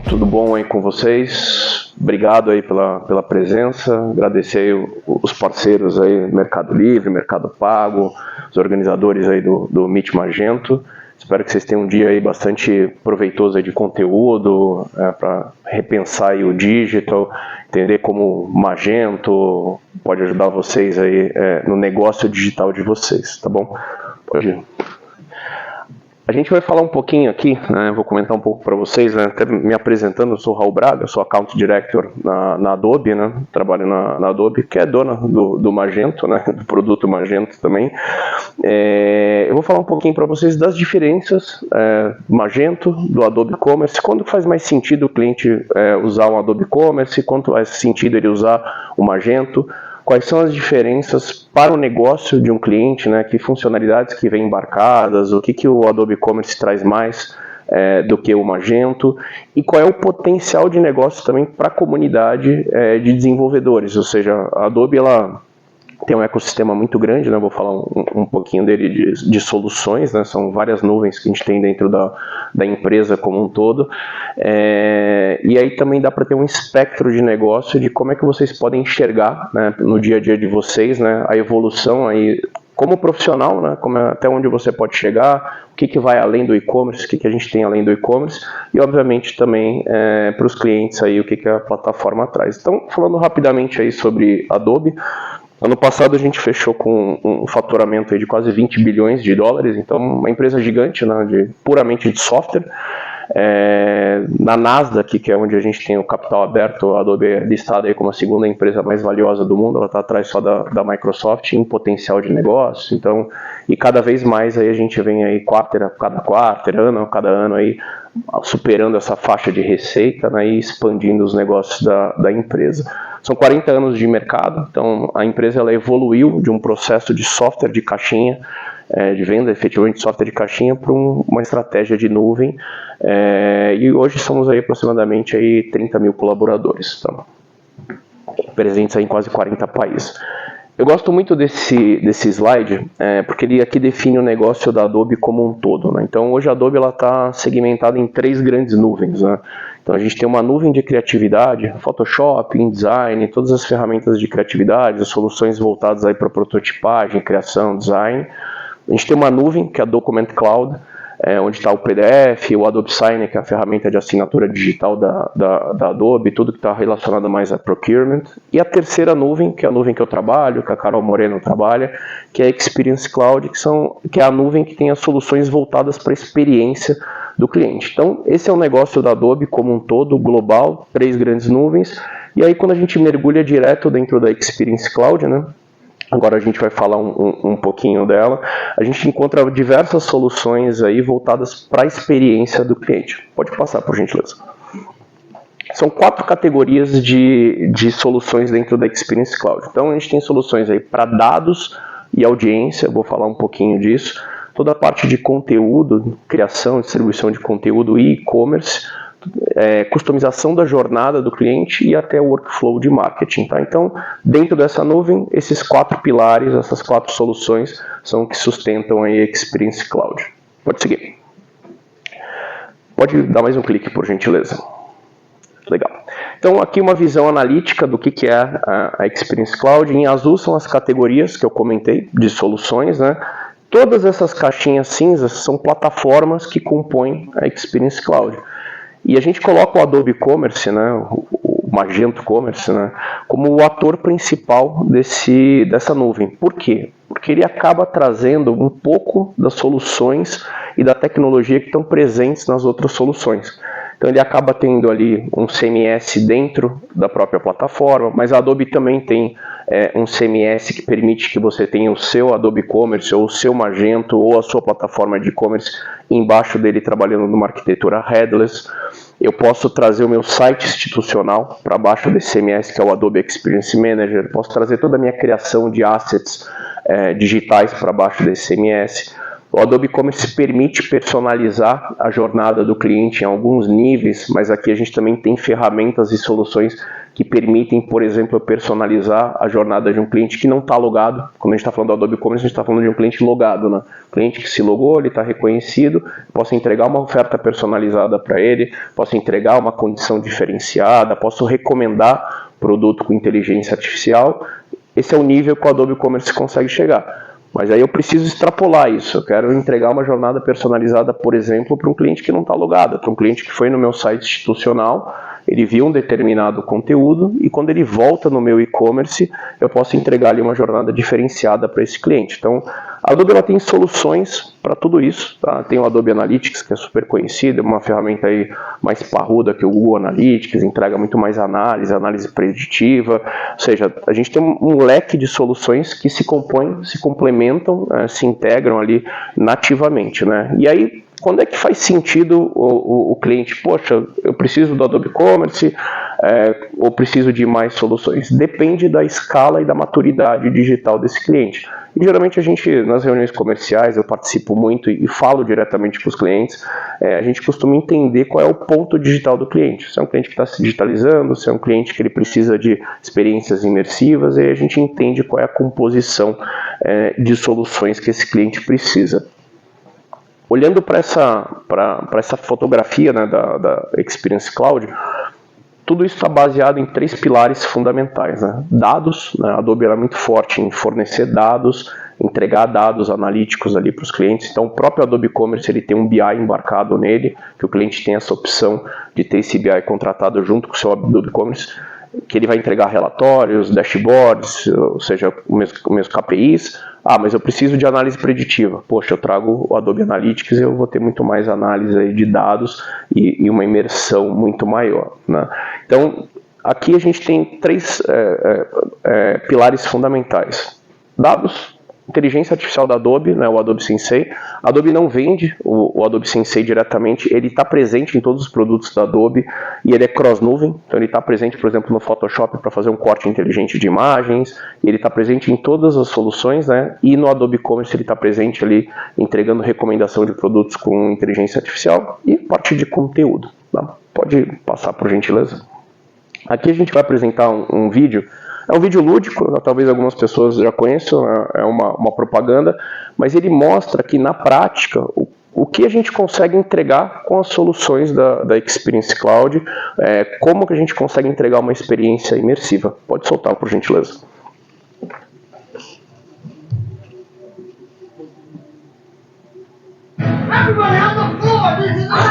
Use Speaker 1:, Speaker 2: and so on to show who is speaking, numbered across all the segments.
Speaker 1: Tudo bom aí com vocês? Obrigado aí pela presença, agradecer aí os parceiros aí, Mercado Livre, Mercado Pago, os organizadores aí do Meet Magento. Espero que vocês tenham um dia aí bastante proveitoso aí de conteúdo, para repensar aí o digital, entender como o Magento pode ajudar vocês aí no negócio digital de vocês, tá bom? Pode ir. A gente vai falar um pouquinho aqui, né, vou comentar um pouco para vocês, né, até me apresentando. Eu sou Raul Braga, sou Account Director na Adobe, né, trabalho na Adobe, que é dona do Magento, né, do produto Magento também. Eu vou falar um pouquinho para vocês das diferenças do Magento, do Adobe Commerce, quando faz mais sentido o cliente usar um Adobe Commerce, quando faz sentido ele usar o Magento, quais são as diferenças para o negócio de um cliente, né? Que funcionalidades que vêm embarcadas, o que o Adobe Commerce traz mais do que o Magento, e qual é o potencial de negócio também para a comunidade de desenvolvedores. Ou seja, a Adobe ela tem um ecossistema muito grande, né? Vou falar um pouquinho dele de soluções, né? São várias nuvens que a gente tem dentro da empresa como um todo, e aí também dá para ter um espectro de negócio de como é que vocês podem enxergar, né, no dia a dia de vocês, né, a evolução aí como profissional, né, até onde você pode chegar, o que vai além do e-commerce, o que a gente tem além do e-commerce, e obviamente também para os clientes aí o que a plataforma traz. Então, falando rapidamente aí sobre Adobe. Ano passado a gente fechou com um faturamento aí de quase 20 bilhões de dólares, então uma empresa gigante, né, puramente de software. Na Nasdaq, que é onde a gente tem o capital aberto, a Adobe é listada aí como a segunda empresa mais valiosa do mundo, ela está atrás só da Microsoft em potencial de negócio. Então, e cada vez mais aí a gente vem aí cada quarter, cada ano aí superando essa faixa de receita, né, e expandindo os negócios da empresa. São 40 anos de mercado, então a empresa ela evoluiu de um processo de software de caixinha, de venda efetivamente de software de caixinha, para uma estratégia de nuvem, e hoje somos aí aproximadamente aí 30 mil colaboradores, então, presentes aí em quase 40 países. Eu gosto muito desse slide, porque ele aqui define o negócio da Adobe como um todo, né? Então hoje a Adobe está segmentada em 3 grandes nuvens, né? Então a gente tem uma nuvem de criatividade, Photoshop, InDesign, todas as ferramentas de criatividade, as soluções voltadas aí para prototipagem, criação, design. A gente tem uma nuvem, que é a Document Cloud, onde está o PDF, o Adobe Sign, que é a ferramenta de assinatura digital da Adobe, tudo que está relacionado mais a procurement. E a terceira nuvem, que é a nuvem que eu trabalho, que a Carol Moreno trabalha, que é a Experience Cloud, que é a nuvem que tem as soluções voltadas para a experiência do cliente. Então, esse é o negócio da Adobe como um todo, global, 3 grandes nuvens. E aí, quando a gente mergulha direto dentro da Experience Cloud, né? Agora a gente vai falar um pouquinho dela. A gente encontra diversas soluções aí voltadas para a experiência do cliente. Pode passar, por gentileza. São 4 categorias de soluções dentro da Experience Cloud. Então a gente tem soluções aí para dados e audiência, vou falar um pouquinho disso. Toda a parte de conteúdo, criação, distribuição de conteúdo e e-commerce, customização da jornada do cliente e até o workflow de marketing, tá? Então, dentro dessa nuvem, esses 4 pilares, essas 4 soluções são que sustentam a Experience Cloud. Pode seguir. Pode dar mais um clique, por gentileza. Legal. Então, aqui uma visão analítica do que é a Experience Cloud. Em azul são as categorias que eu comentei de soluções, né? Todas essas caixinhas cinzas são plataformas que compõem a Experience Cloud. E a gente coloca o Adobe Commerce, né, o Magento Commerce, né, como o ator principal dessa nuvem. Por quê? Porque ele acaba trazendo um pouco das soluções e da tecnologia que estão presentes nas outras soluções. Então ele acaba tendo ali um CMS dentro da própria plataforma, mas a Adobe também tem um CMS que permite que você tenha o seu Adobe Commerce, ou o seu Magento, ou a sua plataforma de e-commerce embaixo dele trabalhando numa arquitetura headless. Eu posso trazer o meu site institucional para baixo desse CMS, que é o Adobe Experience Manager. Posso trazer toda a minha criação de assets digitais para baixo desse CMS. O Adobe Commerce permite personalizar a jornada do cliente em alguns níveis, mas aqui a gente também tem ferramentas e soluções que permitem, por exemplo, personalizar a jornada de um cliente que não está logado. Quando a gente está falando do Adobe Commerce, a gente está falando de um cliente logado, né? Cliente que se logou, ele está reconhecido, posso entregar uma oferta personalizada para ele, posso entregar uma condição diferenciada, posso recomendar produto com inteligência artificial. Esse é o nível que o Adobe Commerce consegue chegar. Mas aí eu preciso extrapolar isso. Eu quero entregar uma jornada personalizada, por exemplo, para um cliente que não está logado, para um cliente que foi no meu site institucional, ele viu um determinado conteúdo e quando ele volta no meu e-commerce, eu posso entregar ali uma jornada diferenciada para esse cliente. Então, a Adobe ela tem soluções para tudo isso. Tá? Tem o Adobe Analytics, que é super conhecido, é uma ferramenta aí mais parruda que o Google Analytics, entrega muito mais análise preditiva. Ou seja, a gente tem um leque de soluções que se compõem, se complementam, se integram ali nativamente, né? E aí, quando é que faz sentido o cliente? Poxa, eu preciso do Adobe Commerce, ou preciso de mais soluções? Depende da escala e da maturidade digital desse cliente. E geralmente a gente, nas reuniões comerciais, eu participo muito e falo diretamente com os clientes, a gente costuma entender qual é o ponto digital do cliente. Se é um cliente que está se digitalizando, se é um cliente que ele precisa de experiências imersivas, e aí a gente entende qual é a composição de soluções que esse cliente precisa. Olhando para essa fotografia, né, da Experience Cloud, tudo isso está baseado em 3 pilares fundamentais. Né? Dados, né? A Adobe era muito forte em fornecer dados, entregar dados analíticos ali para os clientes. Então o próprio Adobe Commerce ele tem um BI embarcado nele, que o cliente tem essa opção de ter esse BI contratado junto com o seu Adobe Commerce, que ele vai entregar relatórios, dashboards, ou seja, os meus KPIs. Mas eu preciso de análise preditiva. Poxa, eu trago o Adobe Analytics e eu vou ter muito mais análise aí de dados e uma imersão muito maior. Né? Então, aqui a gente tem 3 pilares fundamentais. Dados, inteligência artificial da Adobe, né, o Adobe Sensei. A Adobe não vende o Adobe Sensei diretamente, ele está presente em todos os produtos da Adobe e ele é cross-nuvem, então ele está presente, por exemplo, no Photoshop para fazer um corte inteligente de imagens, ele está presente em todas as soluções, né, e no Adobe Commerce ele está presente ali entregando recomendação de produtos com inteligência artificial e parte de conteúdo. Tá? Pode passar, por gentileza. Aqui a gente vai apresentar um vídeo. É um vídeo lúdico, talvez algumas pessoas já conheçam, é uma propaganda, mas ele mostra que na prática o que a gente consegue entregar com as soluções da Experience Cloud, como que a gente consegue entregar uma experiência imersiva. Pode soltar, por gentileza.
Speaker 2: Everybody on the floor! This is not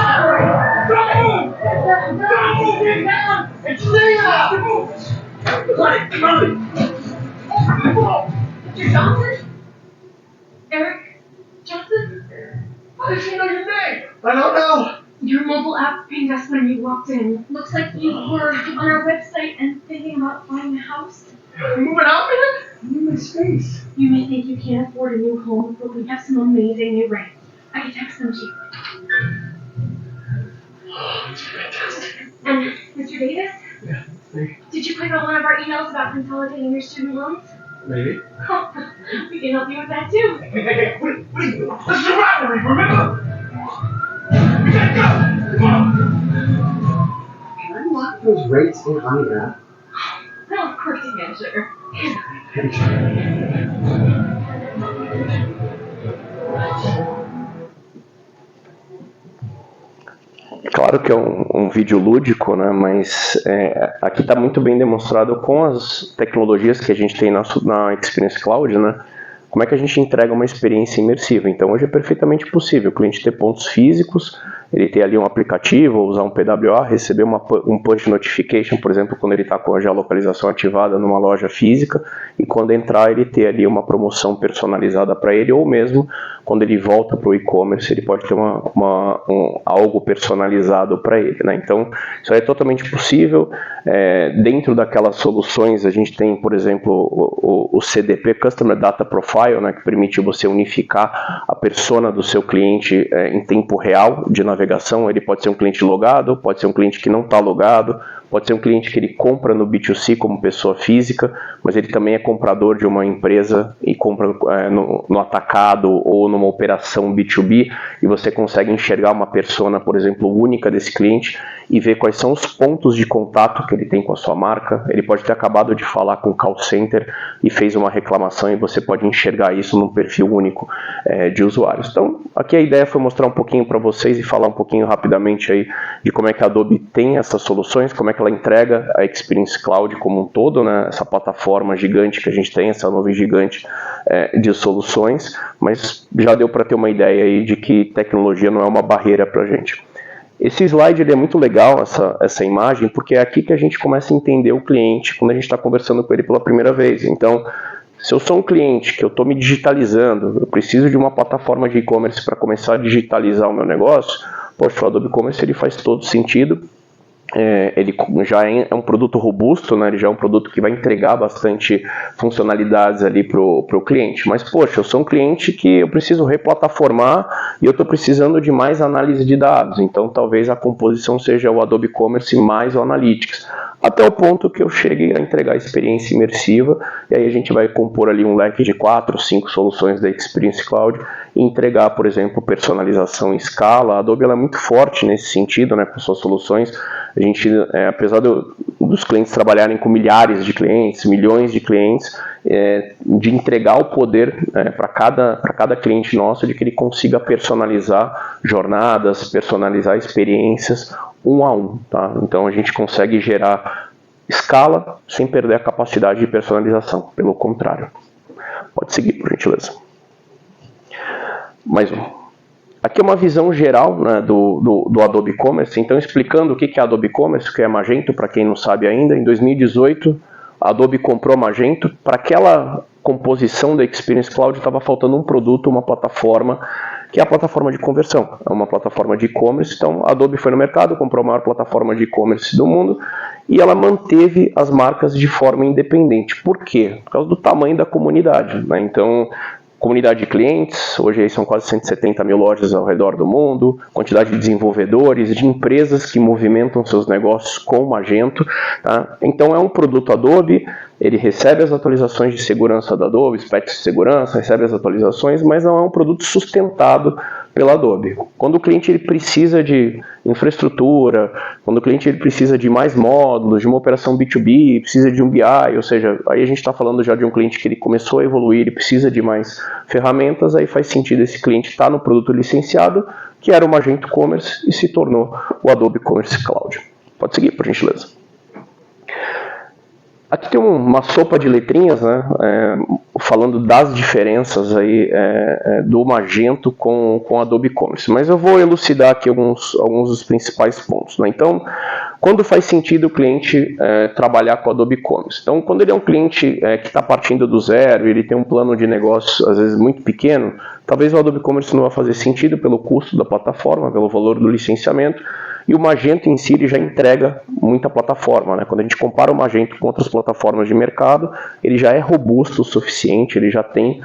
Speaker 2: Don't move! Don't move! Get down and stay up! Come on! Johnson? Eric Johnson? How did she know your name? I don't know. Your mobile app pinged us when you walked in. Looks like you were on our website and thinking about buying a house. Moving out here? I'm in my space. You may think you can't afford a new home, but we have some amazing new rents. I can text them to you. Oh, it's fantastic. And Mr. Davis? Yeah, me. Did you click on one of our emails about consolidating your student loans?
Speaker 3: Maybe.
Speaker 2: We can help you with that too.
Speaker 3: Hey, what are you doing? This is a rivalry, remember? We gotta go! Come on!
Speaker 4: Can I lock those rates in on the app?
Speaker 2: No, of course you can, sugar.
Speaker 1: Claro que é um vídeo lúdico, né, mas aqui está muito bem demonstrado com as tecnologias que a gente tem na Experience Cloud, né, como é que a gente entrega uma experiência imersiva. Então hoje é perfeitamente possível o cliente ter pontos físicos, ele ter ali um aplicativo, ou usar um PWA, receber um push notification, por exemplo, quando ele está com a geolocalização ativada numa loja física, e quando entrar ele ter ali uma promoção personalizada para ele, ou mesmo quando ele volta para o e-commerce, ele pode ter algo personalizado para ele. Né? Então, isso é totalmente possível. Dentro daquelas soluções, a gente tem, por exemplo, o CDP, Customer Data Profile, né, que permite você unificar a persona do seu cliente em tempo real de navegação. Ele pode ser um cliente logado, pode ser um cliente que não está logado, pode ser um cliente que ele compra no B2C como pessoa física, mas ele também é comprador de uma empresa e compra no atacado ou numa operação B2B, e você consegue enxergar uma persona, por exemplo, única desse cliente e ver quais são os pontos de contato que ele tem com a sua marca. Ele pode ter acabado de falar com o call center e fez uma reclamação e você pode enxergar isso num perfil único de usuários. Então, aqui a ideia foi mostrar um pouquinho para vocês e falar um pouquinho rapidamente aí de como é que a Adobe tem essas soluções, como é que ela entrega a Experience Cloud como um todo, né? Essa plataforma gigante que a gente tem, essa nuvem gigante de soluções, mas já deu para ter uma ideia aí de que tecnologia não é uma barreira para a gente. Esse slide ele é muito legal, essa imagem, porque é aqui que a gente começa a entender o cliente quando a gente está conversando com ele pela primeira vez. Então, se eu sou um cliente que eu estou me digitalizando, eu preciso de uma plataforma de e-commerce para começar a digitalizar o meu negócio, poxa, o Adobe Commerce ele faz todo sentido. Ele já é um produto robusto, né? Ele já é um produto que vai entregar bastante funcionalidades ali para o cliente. Mas, poxa, eu sou um cliente que eu preciso replataformar e eu estou precisando de mais análise de dados. Então, talvez a composição seja o Adobe Commerce mais o Analytics. Até o ponto que eu chegue a entregar a experiência imersiva, e aí a gente vai compor ali um leque de 4, 5 soluções da Experience Cloud e entregar, por exemplo, personalização em escala. A Adobe ela é muito forte nesse sentido, né, com suas soluções. A gente, apesar dos clientes trabalharem com milhares de clientes, milhões de clientes, de entregar o poder para cada cliente nosso, de que ele consiga personalizar jornadas, personalizar experiências um a um. Tá? Então a gente consegue gerar escala sem perder a capacidade de personalização, pelo contrário. Pode seguir, por gentileza. Mais um. Aqui é uma visão geral, né, do Adobe Commerce, então explicando o que é Adobe Commerce, o que é Magento, para quem não sabe ainda. Em 2018, a Adobe comprou Magento. Para aquela composição da Experience Cloud estava faltando um produto, uma plataforma, que é a plataforma de conversão. É uma plataforma de e-commerce, então a Adobe foi no mercado, comprou a maior plataforma de e-commerce do mundo e ela manteve as marcas de forma independente. Por quê? Por causa do tamanho da comunidade, né? Então, comunidade de clientes, hoje aí são quase 170 mil lojas ao redor do mundo, quantidade de desenvolvedores, de empresas que movimentam seus negócios com o Magento. Tá? Então é um produto Adobe, ele recebe as atualizações de segurança da Adobe, os patches de segurança, recebe as atualizações, mas não é um produto sustentado pela Adobe. Quando o cliente ele precisa de infraestrutura, quando o cliente ele precisa de mais módulos, de uma operação B2B, precisa de um BI, ou seja, aí a gente está falando já de um cliente que ele começou a evoluir, ele precisa de mais ferramentas, aí faz sentido esse cliente estar no produto licenciado, que era o Magento Commerce, e se tornou o Adobe Commerce Cloud. Pode seguir, por gentileza. Aqui tem uma sopa de letrinhas, né, falando das diferenças aí, do Magento com o Adobe Commerce, mas eu vou elucidar aqui alguns dos principais pontos. Né? Então, quando faz sentido o cliente trabalhar com o Adobe Commerce? Então, quando ele é um cliente que está partindo do zero, ele tem um plano de negócio às vezes muito pequeno, talvez o Adobe Commerce não vá fazer sentido pelo custo da plataforma, pelo valor do licenciamento, e o Magento em si ele já entrega muita plataforma. Né? Quando a gente compara o Magento com outras plataformas de mercado, ele já é robusto o suficiente, ele já tem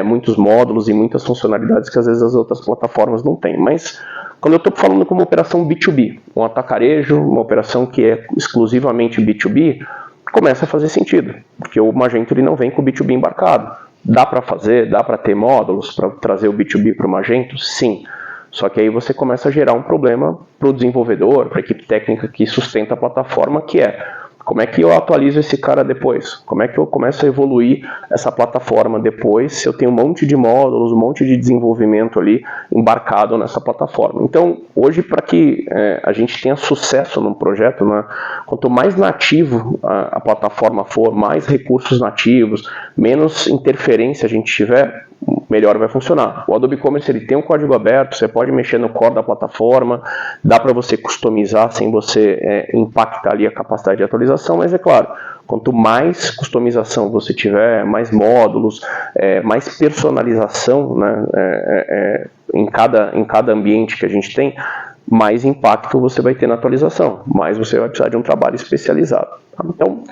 Speaker 1: muitos módulos e muitas funcionalidades que às vezes as outras plataformas não têm. Mas quando eu estou falando com uma operação B2B, um atacarejo, uma operação que é exclusivamente B2B, começa a fazer sentido, porque o Magento ele não vem com o B2B embarcado. Dá para fazer, dá para ter módulos para trazer o B2B para o Magento? Sim. Só que aí você começa a gerar um problema para o desenvolvedor, para a equipe técnica que sustenta a plataforma, que é como é que eu atualizo esse cara depois? Como é que eu começo a evoluir essa plataforma depois se eu tenho um monte de módulos, um monte de desenvolvimento ali embarcado nessa plataforma? Então, hoje, para que a gente tenha sucesso num projeto, né, quanto mais nativo a plataforma for, mais recursos nativos, menos interferência a gente tiver, melhor vai funcionar. O Adobe Commerce ele tem um código aberto, você pode mexer no core da plataforma, dá para você customizar sem você impactar ali a capacidade de atualização, mas é claro, quanto mais customização você tiver, mais módulos, mais personalização, né, em cada ambiente que a gente tem, mais impacto você vai ter na atualização, mais você vai precisar de um trabalho especializado. Tá? Então,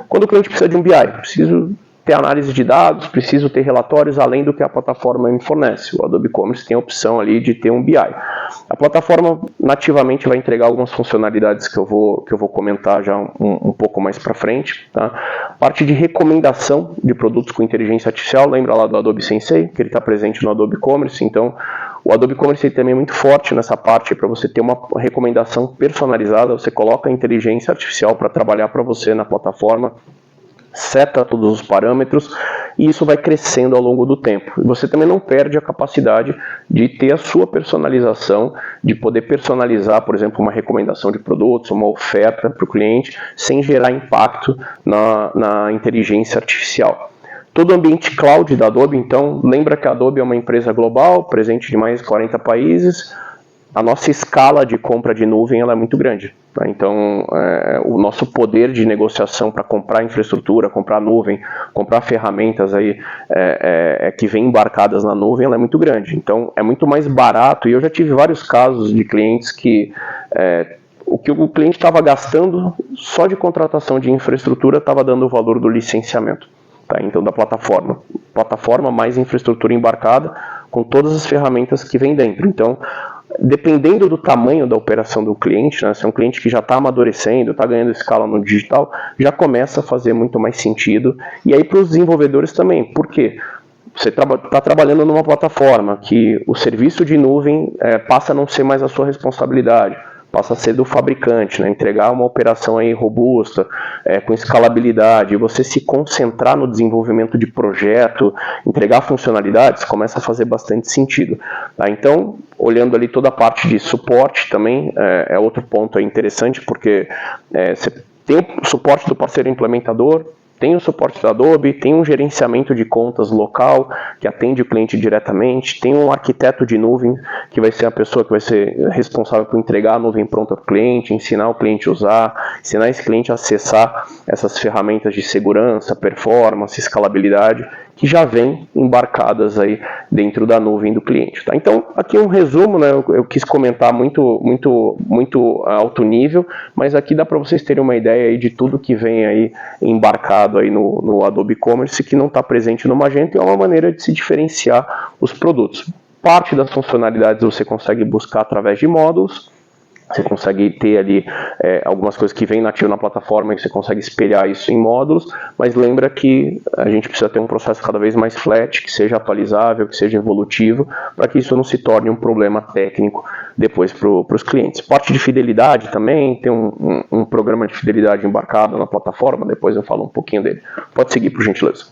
Speaker 1: quando o cliente precisa de um BI, preciso ter análise de dados, preciso ter relatórios além do que a plataforma me fornece. O Adobe Commerce tem a opção ali de ter um BI. A plataforma nativamente vai entregar algumas funcionalidades que eu vou comentar já um pouco mais para frente. Tá? Parte de recomendação de produtos com inteligência artificial, lembra lá do Adobe Sensei, que ele está presente no Adobe Commerce, então O Adobe Commerce também é muito forte nessa parte para você ter uma recomendação personalizada. Você coloca a inteligência artificial para trabalhar para você na plataforma, seta todos os parâmetros e isso vai crescendo ao longo do tempo. E você também não perde a capacidade de ter a sua personalização, de poder personalizar, por exemplo, uma recomendação de produtos, uma oferta para o cliente, sem gerar impacto na inteligência artificial. Todo o ambiente cloud da Adobe, então, lembra que a Adobe é uma empresa global, presente em mais de 40 países. A nossa escala de compra de nuvem ela é muito grande. Tá? Então, o nosso poder de negociação para comprar infraestrutura, comprar nuvem, comprar ferramentas aí, que vêm embarcadas na nuvem, ela é muito grande. Então, é muito mais barato. E eu já tive vários casos de clientes que o que o cliente estava gastando só de contratação de infraestrutura estava dando o valor do licenciamento. Tá? Então, da plataforma mais infraestrutura embarcada, com todas as ferramentas que vem dentro. Então, dependendo do tamanho da operação do cliente, né, se é um cliente que já está amadurecendo, está ganhando escala no digital, já começa a fazer muito mais sentido. E aí para os desenvolvedores também, por quê? Você está trabalhando numa plataforma que o serviço de nuvem passa a não ser mais a sua responsabilidade, passa a ser do fabricante, né? Entregar uma operação aí robusta, com escalabilidade, você se concentrar no desenvolvimento de projeto, entregar funcionalidades, começa a fazer bastante sentido. Tá? Então, olhando ali toda a parte de suporte também, é outro ponto aí interessante, porque você tem o suporte do parceiro implementador, tem o suporte da Adobe, tem um gerenciamento de contas local, que atende o cliente diretamente, tem um arquiteto de nuvem, que vai ser a pessoa que vai ser responsável por entregar a nuvem pronta para o cliente, ensinar o cliente a usar, ensinar esse cliente a acessar essas ferramentas de segurança, performance, escalabilidade, que já vêm embarcadas aí dentro da nuvem do cliente. Tá? Então, aqui um resumo, né? Eu quis comentar muito alto nível, mas aqui dá para vocês terem uma ideia aí de tudo que vem aí embarcado aí no Adobe Commerce, que não está presente no Magento, e é uma maneira de se diferenciar os produtos. Parte das funcionalidades você consegue buscar através de módulos, você consegue ter ali algumas coisas que vêm nativo na plataforma e você consegue espelhar isso em módulos, mas lembra que a gente precisa ter um processo cada vez mais flat, que seja atualizável, que seja evolutivo, para que isso não se torne um problema técnico depois para os clientes. Parte de fidelidade também, tem um programa de fidelidade embarcado na plataforma, depois eu falo um pouquinho dele. Pode seguir, por gentileza.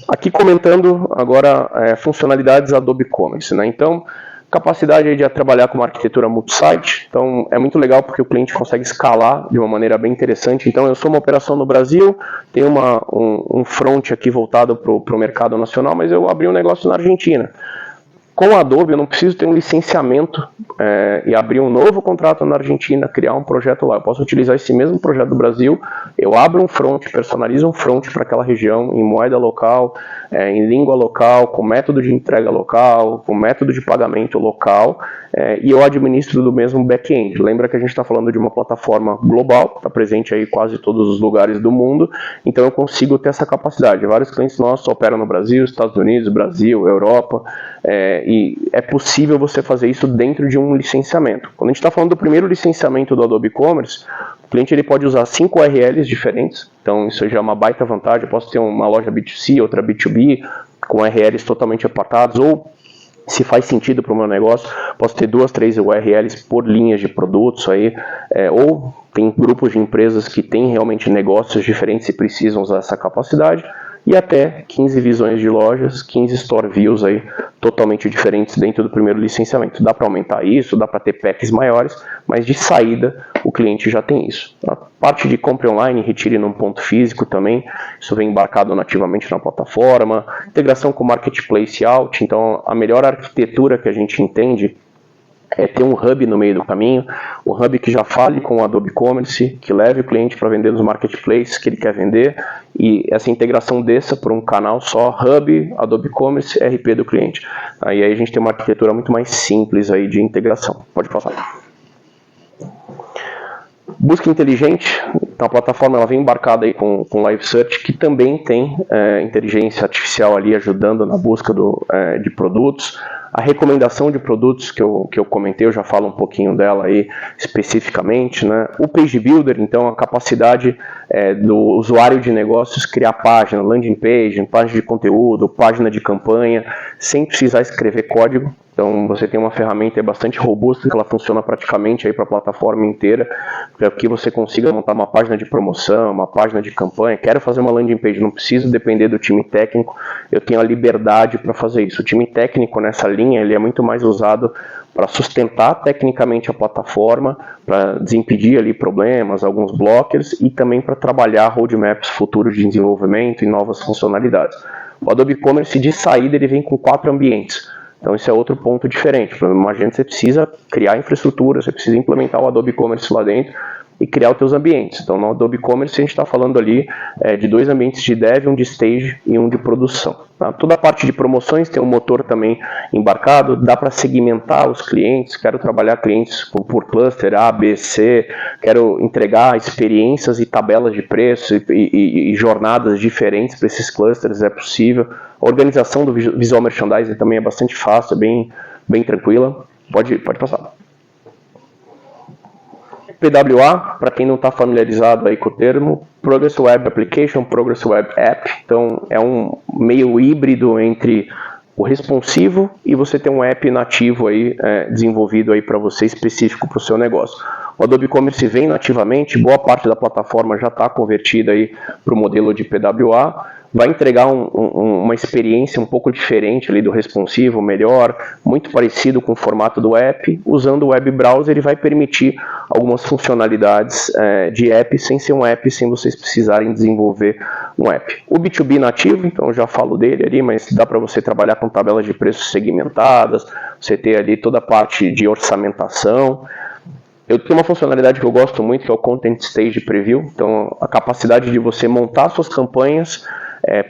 Speaker 1: Aqui comentando agora funcionalidades Adobe Commerce, né? Então, capacidade de trabalhar com uma arquitetura multi-site, então é muito legal porque o cliente consegue escalar de uma maneira bem interessante. Então eu sou uma operação no Brasil, tenho um front aqui voltado para o mercado nacional, mas eu abri um negócio na Argentina. Com a Adobe eu não preciso ter um licenciamento e abrir um novo contrato na Argentina, criar um projeto lá. Eu posso utilizar esse mesmo projeto do Brasil, eu abro um front, personalizo um front para aquela região, em moeda local, em língua local, com método de entrega local, com método de pagamento local, e eu administro do mesmo back-end. Lembra que a gente está falando de uma plataforma global, está presente aí em quase todos os lugares do mundo, então eu consigo ter essa capacidade. Vários clientes nossos operam no Brasil, Estados Unidos, Brasil, Europa, e é possível você fazer isso dentro de um licenciamento. Quando a gente está falando do primeiro licenciamento do Adobe Commerce, o cliente ele pode usar 5 URLs diferentes, então isso já é uma baita vantagem. Eu posso ter uma loja B2C, outra B2B, com URLs totalmente apartados, ou se faz sentido para o meu negócio, posso ter 2, 3 URLs por linhas de produtos aí, ou tem grupos de empresas que têm realmente negócios diferentes e precisam usar essa capacidade, e até 15 visões de lojas, 15 store views aí, totalmente diferentes dentro do primeiro licenciamento. Dá para aumentar isso, dá para ter packs maiores, mas de saída o cliente já tem isso. A parte de compra online, retire num ponto físico também, isso vem embarcado nativamente na plataforma. Integração com Marketplace Out, então a melhor arquitetura que a gente entende é ter um hub no meio do caminho, um hub que já fale com o Adobe Commerce, que leve o cliente para vender nos marketplaces que ele quer vender, e essa integração desça por um canal só, hub, Adobe Commerce, RP do cliente. Aí a gente tem uma arquitetura muito mais simples aí de integração. Pode passar. Busca inteligente, então a plataforma ela vem embarcada aí com Live Search, que também tem inteligência artificial ali ajudando na busca de produtos. A recomendação de produtos que eu comentei, eu já falo um pouquinho dela aí especificamente, né? O Page Builder, então, a capacidade do usuário de negócios criar página, landing page, página de conteúdo, página de campanha, sem precisar escrever código. Então você tem uma ferramenta bastante robusta, que ela funciona praticamente para a plataforma inteira, para que você consiga montar uma página de promoção, uma página de campanha. Quero fazer uma landing page, não preciso depender do time técnico, eu tenho a liberdade para fazer isso. O time técnico nessa linha ele é muito mais usado para sustentar tecnicamente a plataforma, para desimpedir ali problemas, alguns blockers, e também para trabalhar roadmaps futuros de desenvolvimento e novas funcionalidades. O Adobe Commerce de saída ele vem com 4 ambientes. Então esse é outro ponto diferente. Para uma agência você precisa criar infraestrutura, você precisa implementar o Adobe Commerce lá dentro e criar os teus ambientes. Então no Adobe Commerce a gente está falando ali de 2 ambientes de dev, um de stage e um de produção. Tá? Toda a parte de promoções tem um motor também embarcado, dá para segmentar os clientes, quero trabalhar clientes por cluster A, B, C, quero entregar experiências e tabelas de preço e jornadas diferentes para esses clusters, é possível. A organização do Visual Merchandising também é bastante fácil, é bem tranquila. Pode passar. PWA, para quem não está familiarizado aí com o termo, Progress Web Application, Progress Web App. Então é um meio híbrido entre o responsivo e você ter um app nativo aí, desenvolvido aí para você, específico para o seu negócio. O Adobe Commerce vem nativamente, boa parte da plataforma já está convertida aí para o modelo de PWA. Vai entregar uma experiência um pouco diferente ali do responsivo, melhor, muito parecido com o formato do app. Usando o web browser, ele vai permitir algumas funcionalidades de app sem ser um app, sem vocês precisarem desenvolver um app. O B2B nativo, então eu já falo dele ali, mas dá para você trabalhar com tabelas de preços segmentadas, você ter ali toda a parte de orçamentação. Eu tenho uma funcionalidade que eu gosto muito, que é o Content Stage Preview. Então a capacidade de você montar suas campanhas,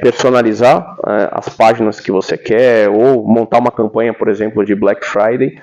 Speaker 1: personalizar as páginas que você quer, ou montar uma campanha, por exemplo, de Black Friday,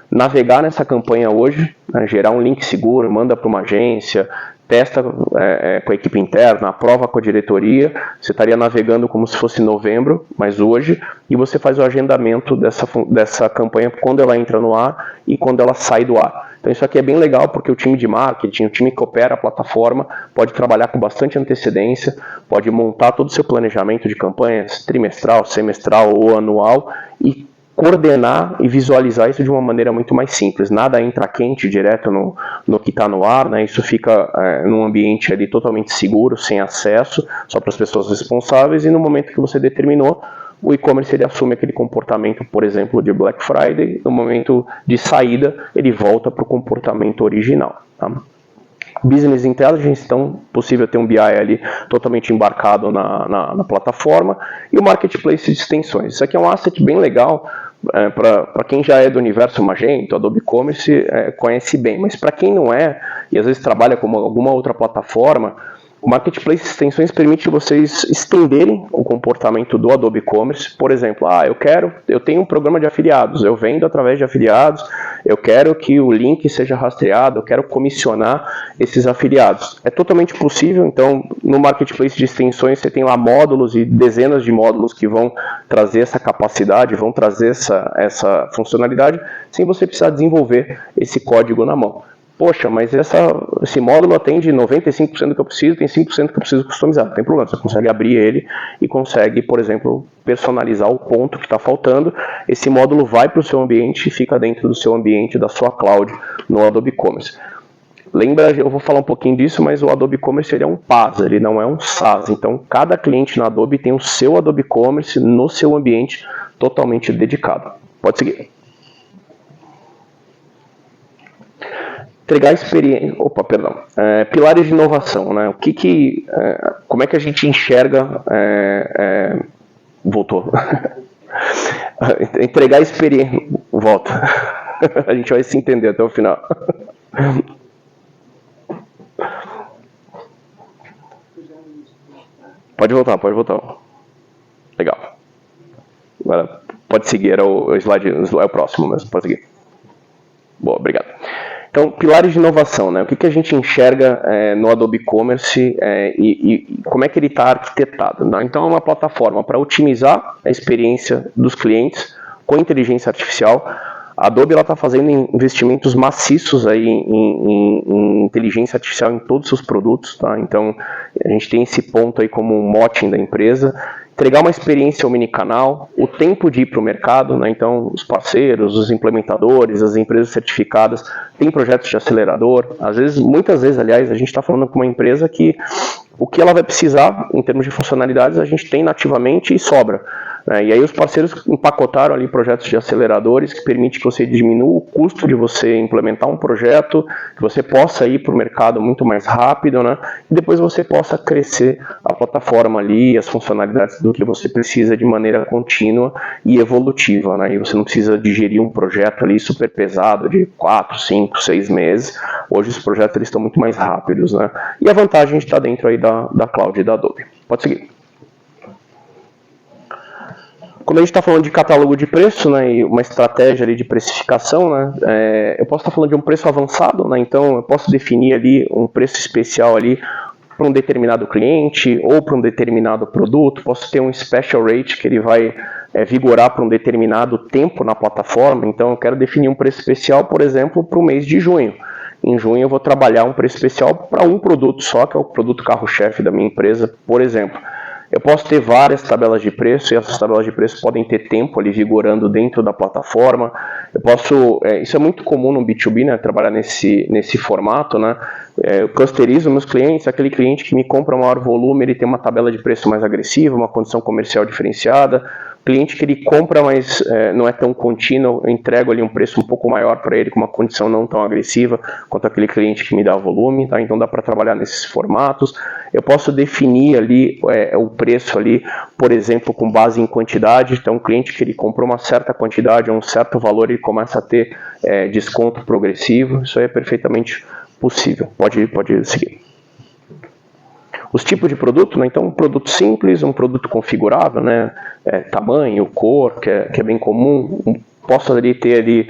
Speaker 1: navegar nessa campanha hoje, gerar um link seguro, manda para uma agência, testa com a equipe interna, aprova com a diretoria, você estaria navegando como se fosse novembro, mas hoje, e você faz o agendamento dessa campanha quando ela entra no ar e quando ela sai do ar. Então isso aqui é bem legal porque o time de marketing, o time que opera a plataforma, pode trabalhar com bastante antecedência, pode montar todo o seu planejamento de campanhas trimestral, semestral ou anual e coordenar e visualizar isso de uma maneira muito mais simples. Nada entra quente direto no que está no ar, né? Isso fica num ambiente ali totalmente seguro, sem acesso, só para as pessoas responsáveis, e no momento que você determinou, o e-commerce ele assume aquele comportamento, por exemplo, de Black Friday, no momento de saída ele volta para o comportamento original. Tá? Business Intelligence, então, possível ter um BI ali totalmente embarcado na plataforma, e o Marketplace de extensões. Isso aqui é um asset bem legal, para quem já é do universo Magento, Adobe Commerce, conhece bem, mas para quem não é, e às vezes trabalha com alguma outra plataforma, o Marketplace de extensões permite vocês estenderem o comportamento do Adobe Commerce. Por exemplo, eu tenho um programa de afiliados, eu vendo através de afiliados, eu quero que o link seja rastreado, eu quero comissionar esses afiliados. É totalmente possível, então no Marketplace de extensões você tem lá módulos e dezenas de módulos que vão trazer essa capacidade, vão trazer essa funcionalidade, sem você precisar desenvolver esse código na mão. Poxa, mas esse módulo atende 95% do que eu preciso, tem 5% que eu preciso customizar. Não tem problema, você consegue abrir ele e consegue, por exemplo, personalizar o ponto que está faltando. Esse módulo vai para o seu ambiente e fica dentro do seu ambiente, da sua cloud, no Adobe Commerce. Lembra, eu vou falar um pouquinho disso, mas o Adobe Commerce ele é um PaaS, ele não é um SaaS. Então, cada cliente na Adobe tem o seu Adobe Commerce no seu ambiente totalmente dedicado. Pode seguir. Entregar experiência. Pilares de inovação, né? Como é que a gente enxerga? Voltou. Entregar experiência. Volta. A gente vai se entender até o final. Pode voltar. Legal. Agora, pode seguir, era o slide, é o próximo mesmo, pode seguir. Boa, obrigado. Então, pilares de inovação, né? O que a gente enxerga no Adobe Commerce e como é que ele está arquitetado, né? Então, é uma plataforma para otimizar a experiência dos clientes com inteligência artificial. A Adobe está fazendo investimentos maciços aí em inteligência artificial em todos os seus produtos, tá? Então, a gente tem esse ponto aí como um mote da empresa. entregar uma experiência omnicanal, o tempo de ir para o mercado, né? Então os parceiros, os implementadores, as empresas certificadas têm projetos de acelerador. Muitas vezes, aliás, a gente está falando com uma empresa que o que ela vai precisar em termos de funcionalidades a gente tem nativamente e sobra. E aí os parceiros empacotaram ali projetos de aceleradores que permitem que você diminua o custo de você implementar um projeto, que você possa ir para o mercado muito mais rápido, né? E depois você possa crescer a plataforma ali, as funcionalidades do que você precisa de maneira contínua e evolutiva, né? E você não precisa digerir um projeto ali super pesado de 4, 5, 6 meses. Hoje os projetos eles estão muito mais rápidos, né? E a vantagem está dentro aí da cloud e da Adobe. Pode seguir. Quando a gente está falando de catálogo de preço, né, e uma estratégia ali de precificação, né, eu posso estar falando de um preço avançado, né, então eu posso definir ali um preço especial ali para um determinado cliente ou para um determinado produto. Posso ter um special rate que ele vai vigorar para um determinado tempo na plataforma. Então eu quero definir um preço especial, por exemplo, para o mês de junho. Em junho eu vou trabalhar um preço especial para um produto só, que é o produto carro-chefe da minha empresa, por exemplo. Eu posso ter várias tabelas de preço e essas tabelas de preço podem ter tempo ali vigorando dentro da plataforma. Eu posso, isso é muito comum no B2B, né, trabalhar nesse formato, né? Eu clusterizo meus clientes, aquele cliente que me compra maior volume, ele tem uma tabela de preço mais agressiva, uma condição comercial diferenciada. Cliente que ele compra, mas não é tão contínuo, eu entrego ali um preço um pouco maior para ele, com uma condição não tão agressiva quanto aquele cliente que me dá volume, tá? Então dá para trabalhar nesses formatos. Eu posso definir ali o preço ali, por exemplo, com base em quantidade. Então, um cliente que ele comprou uma certa quantidade, um certo valor, ele começa a ter desconto progressivo. Isso aí é perfeitamente possível. Pode seguir. Os tipos de produto, né? Então um produto simples, um produto configurável, né? Tamanho, cor, que é bem comum. Posso ali ter ali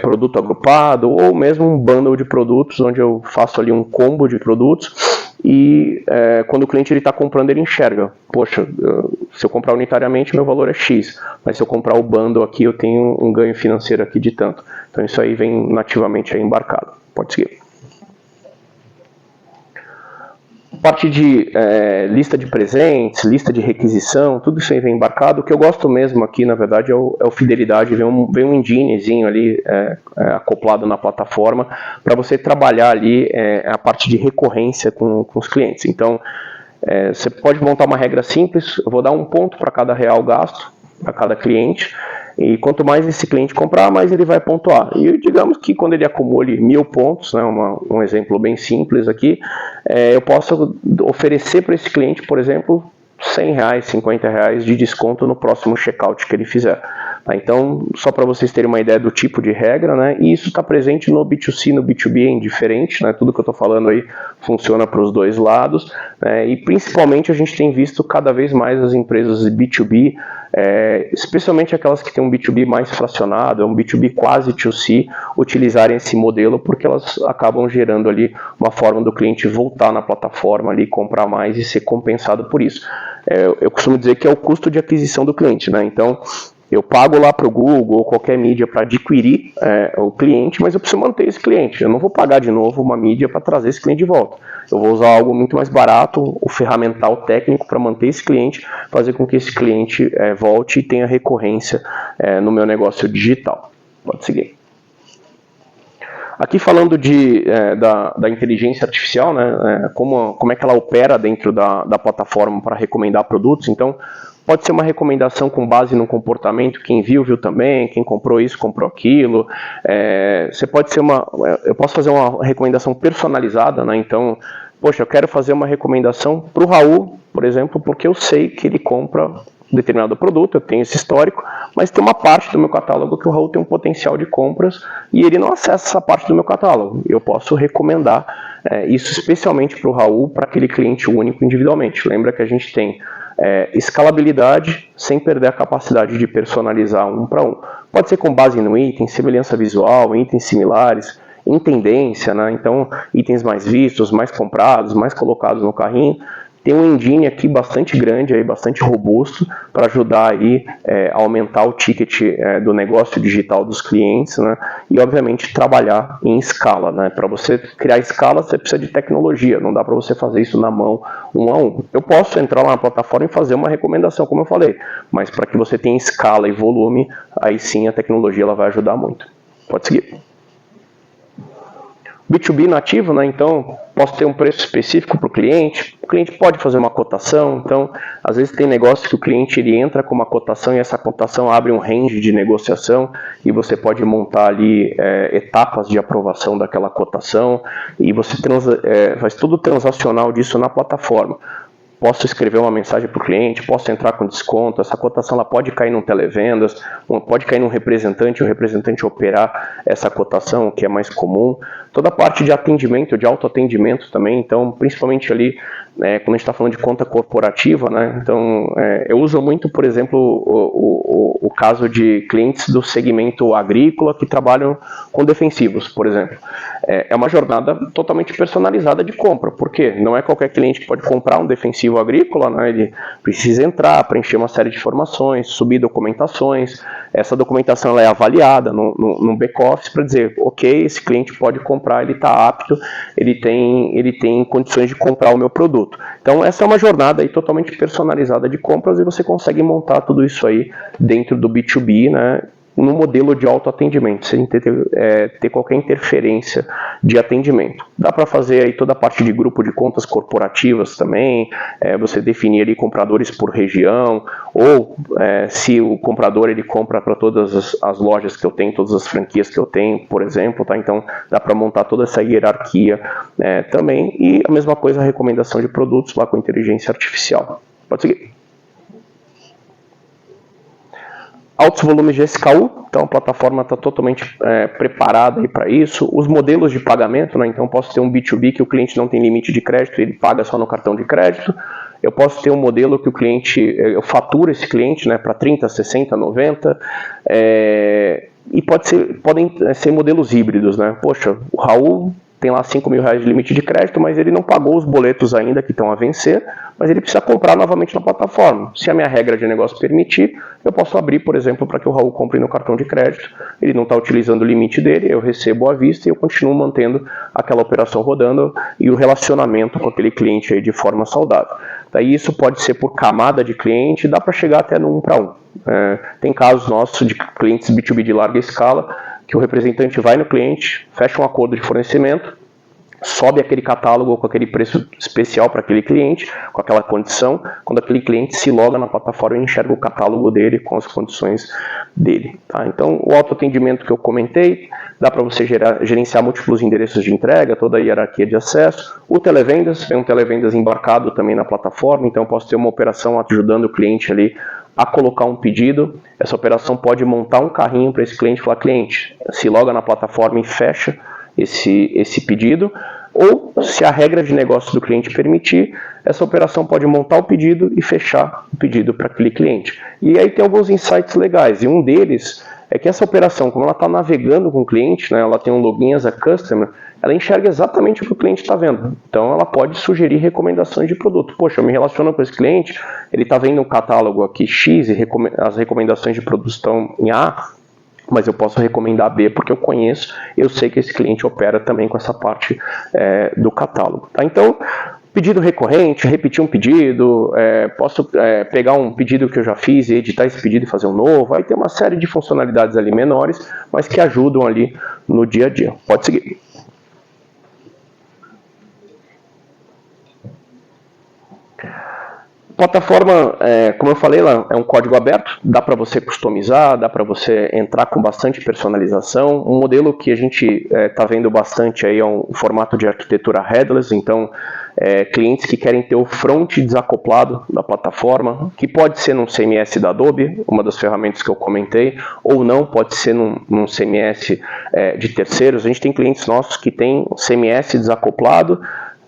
Speaker 1: produto agrupado ou mesmo um bundle de produtos, onde eu faço ali um combo de produtos e quando o cliente está comprando ele enxerga, poxa, se eu comprar unitariamente meu valor é X, mas se eu comprar o bundle aqui eu tenho um ganho financeiro aqui de tanto. Então isso aí vem nativamente aí embarcado. Pode seguir. Parte de lista de presentes, lista de requisição, tudo isso aí vem embarcado. O que eu gosto mesmo aqui, na verdade, é o Fidelidade. Vem um enginezinho ali acoplado na plataforma para você trabalhar ali a parte de recorrência com os clientes. Então, você pode montar uma regra simples. Eu vou dar um ponto para cada real gasto, para cada cliente. E quanto mais esse cliente comprar, mais ele vai pontuar. E digamos que quando ele acumule 1000 pontos, né, um exemplo bem simples aqui, eu posso oferecer para esse cliente, por exemplo, R$100, R$50 de desconto no próximo checkout que ele fizer. Tá? Então, só para vocês terem uma ideia do tipo de regra, né, e isso está presente no B2C, no B2B é indiferente, né, tudo que eu estou falando aí funciona para os dois lados, né, e principalmente a gente tem visto cada vez mais as empresas de B2B, especialmente aquelas que têm um B2B mais fracionado, um B2B quase 2C, utilizarem esse modelo porque elas acabam gerando ali uma forma do cliente voltar na plataforma ali, comprar mais e ser compensado por isso. Eu costumo dizer que é o custo de aquisição do cliente, né? Então, eu pago lá para o Google ou qualquer mídia para adquirir o cliente, mas eu preciso manter esse cliente. Eu não vou pagar de novo uma mídia para trazer esse cliente de volta. Eu vou usar algo muito mais barato, o ferramental técnico para manter esse cliente, fazer com que esse cliente volte e tenha recorrência no meu negócio digital. Pode seguir. Aqui falando da inteligência artificial, né, como é que ela opera dentro da plataforma para recomendar produtos. Então, pode ser uma recomendação com base no comportamento, quem viu também, quem comprou isso, comprou aquilo. Eu posso fazer uma recomendação personalizada, né? Então, poxa, eu quero fazer uma recomendação para o Raul, por exemplo, porque eu sei que ele compra determinado produto, eu tenho esse histórico, mas tem uma parte do meu catálogo que o Raul tem um potencial de compras e ele não acessa essa parte do meu catálogo. Eu posso recomendar isso especialmente para o Raul, para aquele cliente único individualmente. Lembra que a gente tem escalabilidade sem perder a capacidade de personalizar um para um. Pode ser com base no item, semelhança visual, itens similares, em tendência, né? Então itens mais vistos, mais comprados, mais colocados no carrinho. tem um engine aqui bastante grande, aí, bastante robusto, para ajudar aí, a aumentar o ticket do negócio digital dos clientes, né? E obviamente trabalhar em escala, né? Para você criar escala, você precisa de tecnologia, não dá para você fazer isso na mão, um a um. Eu posso entrar lá na plataforma e fazer uma recomendação, como eu falei, mas para que você tenha escala e volume, aí sim a tecnologia ela vai ajudar muito. Pode seguir. B2B nativo, né? Então posso ter um preço específico para o cliente pode fazer uma cotação, então às vezes tem negócio que o cliente ele entra com uma cotação e essa cotação abre um range de negociação e você pode montar ali etapas de aprovação daquela cotação e você faz tudo transacional disso na plataforma. Posso escrever uma mensagem para o cliente, posso entrar com desconto, essa cotação ela pode cair num televendas, pode cair num representante, o representante operar essa cotação, que é mais comum. Toda a parte de atendimento, de autoatendimento também, então principalmente ali, quando a gente está falando de conta corporativa, né, então eu uso muito, por exemplo, o caso de clientes do segmento agrícola que trabalham com defensivos, por exemplo. É uma jornada totalmente personalizada de compra, porque não é qualquer cliente que pode comprar um defensivo agrícola, né? Ele precisa entrar, preencher uma série de informações, subir documentações, essa documentação ela é avaliada no back-office para dizer, ok, esse cliente pode comprar, ele está apto, ele tem condições de comprar o meu produto. Então essa é uma jornada aí totalmente personalizada de compras e você consegue montar tudo isso aí dentro do B2B, né? No modelo de autoatendimento, sem ter qualquer interferência de atendimento. Dá para fazer aí toda a parte de grupo de contas corporativas também, você definir ali compradores por região, ou se o comprador ele compra para todas as lojas que eu tenho, todas as franquias que eu tenho, por exemplo, tá? Então dá para montar toda essa hierarquia também, e a mesma coisa a recomendação de produtos lá com inteligência artificial. Pode seguir. Altos volumes de SKU, então a plataforma está totalmente preparada para isso. Os modelos de pagamento, né? Então posso ter um B2B que o cliente não tem limite de crédito, ele paga só no cartão de crédito. Eu posso ter um modelo que o cliente, eu faturo esse cliente, né, para 30, 60, 90, e podem ser modelos híbridos, né? Poxa, o Raul tem lá R$5.000 de limite de crédito, mas ele não pagou os boletos ainda que estão a vencer, mas ele precisa comprar novamente na plataforma. Se a minha regra de negócio permitir, eu posso abrir, por exemplo, para que o Raul compre no cartão de crédito. Ele não está utilizando o limite dele, eu recebo à vista e eu continuo mantendo aquela operação rodando e o relacionamento com aquele cliente aí de forma saudável. Daí isso pode ser por camada de cliente, dá para chegar até no 1 para 1. Tem casos nossos de clientes B2B de larga escala, que o representante vai no cliente, fecha um acordo de fornecimento, sobe aquele catálogo com aquele preço especial para aquele cliente, com aquela condição, quando aquele cliente se loga na plataforma e enxerga o catálogo dele com as condições dele. Tá? Então, o autoatendimento que eu comentei, dá para você gerenciar múltiplos endereços de entrega, toda a hierarquia de acesso. O televendas, tem um televendas embarcado também na plataforma, então posso ter uma operação ajudando o cliente ali a colocar um pedido. Essa operação pode montar um carrinho para esse cliente e falar, cliente, se loga na plataforma e fecha esse pedido, ou se a regra de negócio do cliente permitir, essa operação pode montar o pedido e fechar o pedido para aquele cliente. E aí tem alguns insights legais, e um deles é que essa operação, como ela está navegando com o cliente, né, ela tem um login as a customer, ela enxerga exatamente o que o cliente está vendo. Então ela pode sugerir recomendações de produto. Poxa, eu me relaciono com esse cliente, ele está vendo um catálogo aqui X e as recomendações de produto estão em A, mas eu posso recomendar B porque eu conheço, eu sei que esse cliente opera também com essa parte do catálogo. Tá? Então, pedido recorrente, repetir um pedido, posso pegar um pedido que eu já fiz e editar esse pedido e fazer um novo, aí tem uma série de funcionalidades ali menores, mas que ajudam ali no dia a dia. Pode seguir. Plataforma, como eu falei, ela é um código aberto, dá para você customizar, dá para você entrar com bastante personalização. Um modelo que a gente está vendo bastante aí é um formato de arquitetura headless, então clientes que querem ter o front desacoplado da plataforma, que pode ser num CMS da Adobe, uma das ferramentas que eu comentei, ou não, pode ser num CMS de terceiros. A gente tem clientes nossos que têm CMS desacoplado,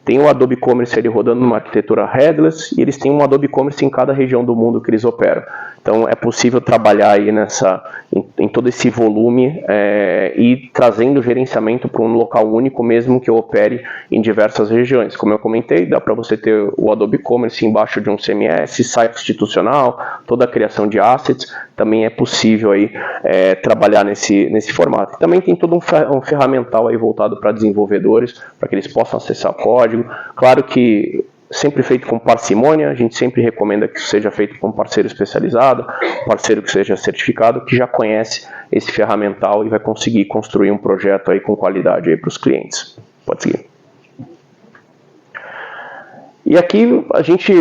Speaker 1: tem o Adobe Commerce ele rodando numa arquitetura headless e eles têm um Adobe Commerce em cada região do mundo que eles operam. Então é possível trabalhar aí em todo esse volume e trazendo gerenciamento para um local único, mesmo que eu opere em diversas regiões. Como eu comentei, dá para você ter o Adobe Commerce embaixo de um CMS, site institucional, toda a criação de assets, também é possível aí trabalhar nesse formato. Também tem todo um ferramental aí voltado para desenvolvedores, para que eles possam acessar o código. Claro que sempre feito com parcimônia, a gente sempre recomenda que isso seja feito com um parceiro especializado, parceiro que seja certificado, que já conhece esse ferramental e vai conseguir construir um projeto aí com qualidade aí para os clientes. Pode seguir. E aqui a gente,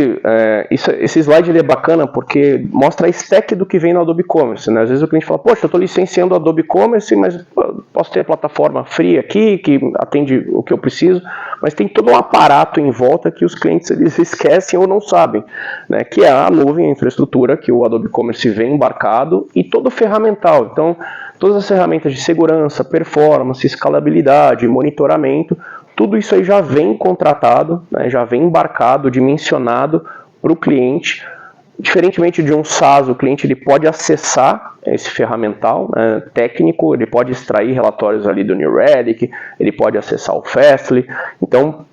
Speaker 1: esse slide ele é bacana porque mostra a stack do que vem no Adobe Commerce, né? Às vezes o cliente fala, poxa, eu estou licenciando o Adobe Commerce, mas posso ter a plataforma free aqui, que atende o que eu preciso, mas tem todo um aparato em volta que os clientes eles esquecem ou não sabem, né? Que é a nuvem, a infraestrutura que o Adobe Commerce vem embarcado e todo o ferramental. Então, todas as ferramentas de segurança, performance, escalabilidade, monitoramento, tudo isso aí já vem contratado, né, já vem embarcado, dimensionado para o cliente. Diferentemente de um SaaS, o cliente ele pode acessar esse ferramental técnico, ele pode extrair relatórios ali do New Relic, ele pode acessar o Fastly. Então,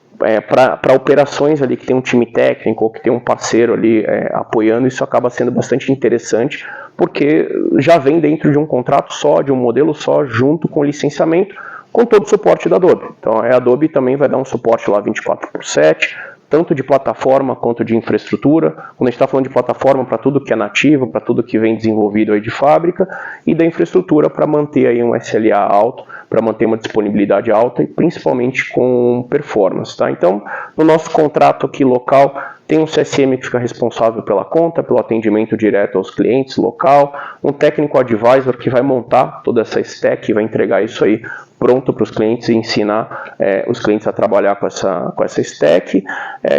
Speaker 1: para operações ali que tem um time técnico ou que tem um parceiro ali apoiando, isso acaba sendo bastante interessante, porque já vem dentro de um contrato só, de um modelo só, junto com o licenciamento, com todo o suporte da Adobe. Então a Adobe também vai dar um suporte lá 24/7, tanto de plataforma quanto de infraestrutura. Quando a gente está falando de plataforma, para tudo que é nativo, para tudo que vem desenvolvido aí de fábrica, e da infraestrutura para manter aí um SLA alto, para manter uma disponibilidade alta e principalmente com performance. Tá? Então, no nosso contrato aqui local, tem um CSM que fica responsável pela conta, pelo atendimento direto aos clientes local, um técnico advisor que vai montar toda essa stack e vai entregar isso aí pronto para os clientes e ensinar os clientes a trabalhar com essa stack.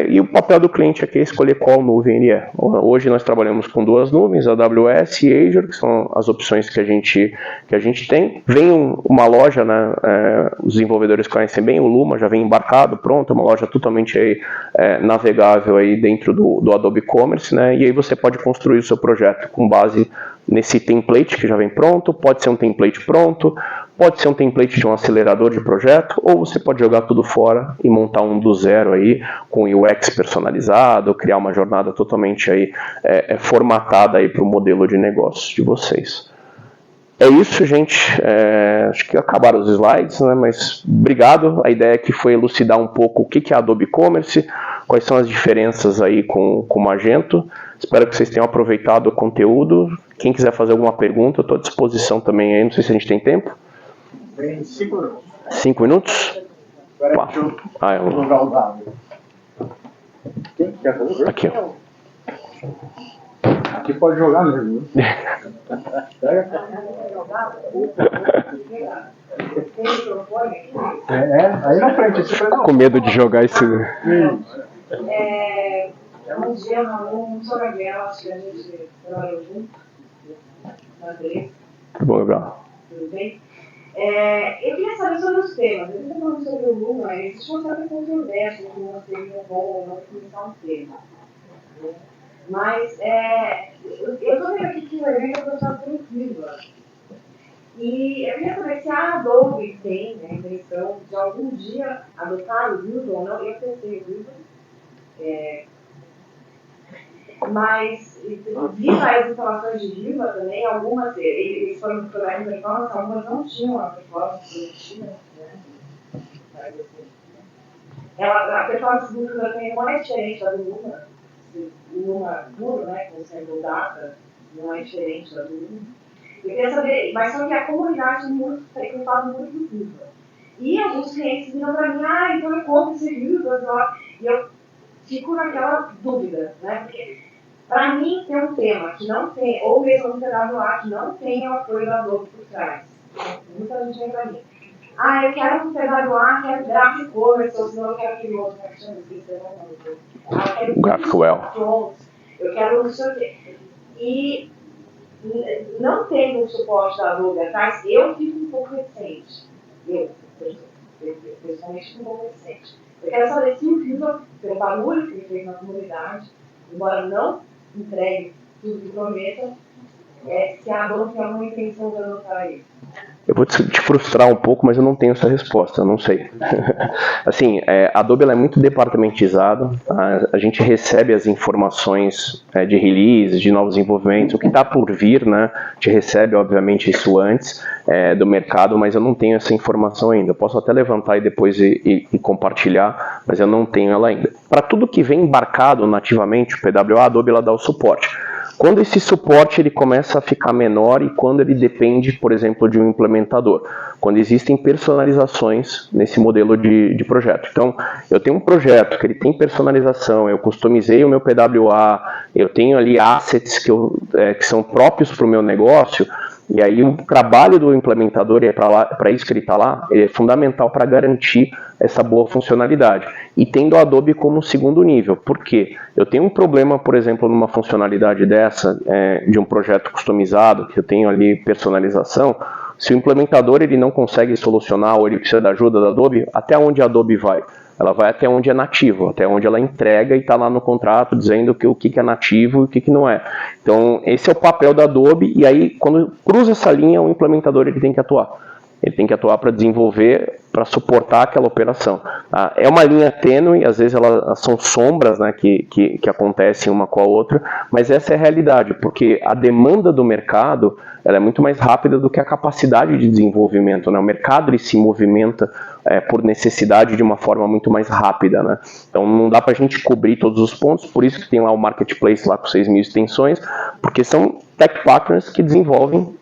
Speaker 1: E o papel do cliente aqui é escolher qual nuvem ele é. Hoje nós trabalhamos com duas nuvens, AWS e Azure, que são as opções que a gente tem. Vem uma loja, né, os desenvolvedores conhecem bem, o Luma já vem embarcado, pronto, uma loja totalmente aí, navegável aí dentro do Adobe Commerce, né, e aí você pode construir o seu projeto com base nesse template que já vem pronto, pode ser um template pronto, pode ser um template de um acelerador de projeto, ou você pode jogar tudo fora e montar um do zero aí, com UX personalizado, criar uma jornada totalmente aí, formatada aí para o modelo de negócio de vocês. É isso, gente. Acho que acabaram os slides, né? Mas obrigado. A ideia aqui foi elucidar um pouco o que é Adobe Commerce, quais são as diferenças aí com o Magento. Espero que vocês tenham aproveitado o conteúdo. Quem quiser fazer alguma pergunta, eu estou à disposição também aí. Não sei se a gente tem tempo.
Speaker 3: Tem 5 minutos.
Speaker 1: 5 minutos?
Speaker 3: Agora deixa eu jogar o dado. Quem quer fazer?
Speaker 1: Aqui, ó.
Speaker 3: Aqui pode jogar mesmo. Pega. Aí na frente.
Speaker 1: Tá com medo de jogar isso?
Speaker 5: Um dia, um sou Gabriel, acho que a gente trabalhou junto, na Andressa.
Speaker 1: Tudo bom, Gabriel?
Speaker 5: Tudo bem? Eu queria saber sobre os temas. Eu estou falando sobre o Luma, existe uma certa controvérsia que o Luma seria bom ou não começar um tema. Mas eu estou vendo aqui que o evento é produzido por Viva. E eu queria saber se a Adobe tem, né, a intenção de algum dia adotar o Viva ou não. Eu pensei o Viva. Mas vi as instalações de Viva também, algumas, eles foram procurar em performance, algumas não tinham a performance produtiva, né? A performance do Luma também não é diferente da do Luma. O Luma duro, né, com o sample data, não é diferente da do Luma. Eu queria saber, mas só que a comunidade frequentava muito do Viva. E alguns clientes viram para mim, então eu compro esse Viva, e eu fico naquela dúvida, né, porque para mim, tem um tema que não tem, ou mesmo um TWA que não tem o apoio da Adobe por trás. Muita gente vem para mim. Eu quero um TWA, quero Graphic Commerce, ou senão eu quero aquele outro que chama de
Speaker 1: GraphicWell.
Speaker 5: Eu quero não sei o quê. E não tendo um suporte da Adobe atrás, eu fico um pouco reticente. Eu pessoalmente fico um pouco reticente. Eu quero saber se o Viva, pelo barulho que ele fez na comunidade, embora não entregue tudo que prometa, se a Adobe tem alguma intenção de adotar isso.
Speaker 1: Eu vou te frustrar um pouco, mas eu não tenho essa resposta, eu não sei. Assim, a Adobe ela é muito departamentizada, tá? A gente recebe as informações de release, de novos desenvolvimentos, o que está por vir, né? A gente recebe, obviamente, isso antes do mercado, mas eu não tenho essa informação ainda. Eu posso até levantar e depois e compartilhar, mas eu não tenho ela ainda. Para tudo que vem embarcado nativamente, o PWA, a Adobe ela dá o suporte. Quando esse suporte ele começa a ficar menor e quando ele depende, por exemplo, de um implementador, quando existem personalizações nesse modelo de projeto. Então, eu tenho um projeto que ele tem personalização, eu customizei o meu PWA, eu tenho ali assets que são próprios para o meu negócio, e aí o trabalho do implementador, e para isso que ele está lá, ele é fundamental para garantir essa boa funcionalidade. E tendo o Adobe como segundo nível. Por quê? Eu tenho um problema, por exemplo, numa funcionalidade dessa, de um projeto customizado, que eu tenho ali personalização, se o implementador ele não consegue solucionar ou ele precisa da ajuda da Adobe, até onde a Adobe vai? Ela vai até onde é nativo, até onde ela entrega e está lá no contrato dizendo o que é nativo e o que não é. Então, esse é o papel da Adobe, e aí, quando cruza essa linha, o implementador ele tem que atuar. Ele tem que atuar para desenvolver, para suportar aquela operação. É uma linha tênue, às vezes elas são sombras, né, que acontecem uma com a outra, mas essa é a realidade, porque a demanda do mercado ela é muito mais rápida do que a capacidade de desenvolvimento, né? O mercado ele se movimenta por necessidade de uma forma muito mais rápida, né? Então não dá para a gente cobrir todos os pontos, por isso que tem lá o Marketplace lá com 6.000 extensões, porque são tech partners que desenvolvem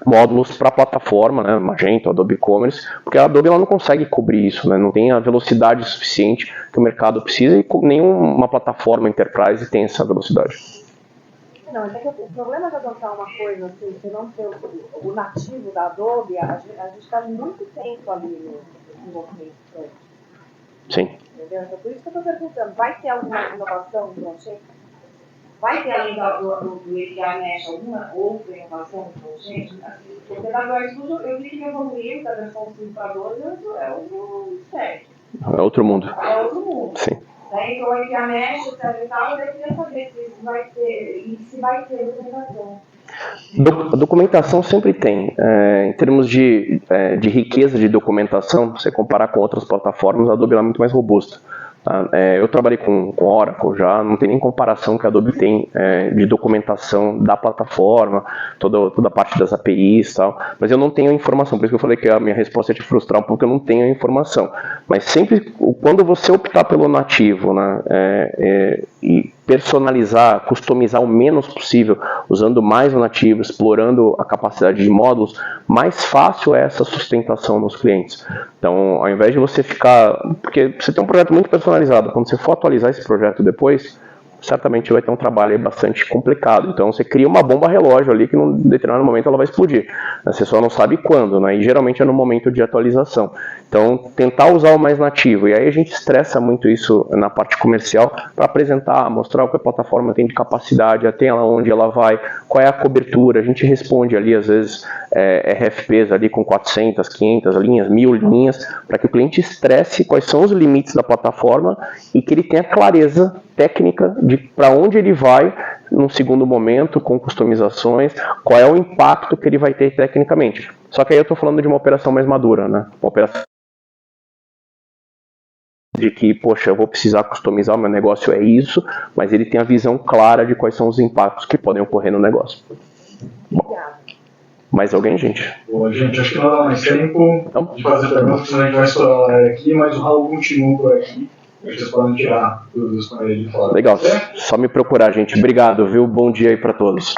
Speaker 1: módulos para a plataforma, né, Magento, Adobe Commerce, porque a Adobe ela não consegue cobrir isso, né, não tem a velocidade suficiente que o mercado precisa e nenhuma plataforma enterprise tem essa velocidade.
Speaker 5: Não, mas é que o problema de adotar uma coisa assim, você não ter o nativo da Adobe, a gente está muito tempo ali no desenvolvimento.
Speaker 1: Sim.
Speaker 5: Entendeu? Então, por isso que eu estou perguntando, vai ter alguma inovação no blockchain? Vai ter além do API Mesh alguma outra inovação no blockchain? O PWA Studio, eu vi que evoluiu da versão 5 para 12, é outro sério.
Speaker 1: É outro mundo.
Speaker 5: É outro mundo.
Speaker 1: Sim.
Speaker 5: Daí então o API Mesh, etc e tal, eu queria saber se vai ter documentação.
Speaker 1: A documentação sempre tem. Em termos de riqueza de documentação, se você comparar com outras plataformas, a Adobe é muito mais robusta. Eu trabalhei com Oracle já, não tem nem comparação que a Adobe tem de documentação da plataforma, toda a parte das APIs e tal, mas eu não tenho a informação, por isso que eu falei que a minha resposta é te frustrar um pouco, eu não tenho a informação. Mas sempre, quando você optar pelo nativo, né, e personalizar, customizar o menos possível, usando mais o nativo, explorando a capacidade de módulos, mais fácil é essa sustentação nos clientes. Então, ao invés de você ficar... Porque você tem um projeto muito personalizado, quando você for atualizar esse projeto depois, certamente vai ter um trabalho bastante complicado. Então, você cria uma bomba relógio ali que num determinado momento ela vai explodir. Você só não sabe quando, né? E geralmente é no momento de atualização. Então, tentar usar o mais nativo. E aí a gente estressa muito isso na parte comercial para apresentar, mostrar o que a plataforma tem de capacidade, até onde ela vai, qual é a cobertura. A gente responde ali, às vezes, RFPs ali com 400, 500 linhas, 1000 linhas, para que o cliente estresse quais são os limites da plataforma e que ele tenha clareza técnica de para onde ele vai num segundo momento, com customizações, qual é o impacto que ele vai ter tecnicamente. Só que aí eu estou falando de uma operação mais madura, né? Uma operação de que, poxa, eu vou precisar customizar, o meu negócio é isso, mas ele tem a visão clara de quais são os impactos que podem ocorrer no negócio. Bom, mais alguém, gente?
Speaker 3: Bom, gente, acho que não dá mais tempo de fazer perguntas, senão a gente vai estourar a hora aqui, mas o Raul continua por aqui. Vocês podem tirar dúvidas com ele de fora.
Speaker 1: Legal, só me procurar, gente. Obrigado, viu? Bom dia aí para todos.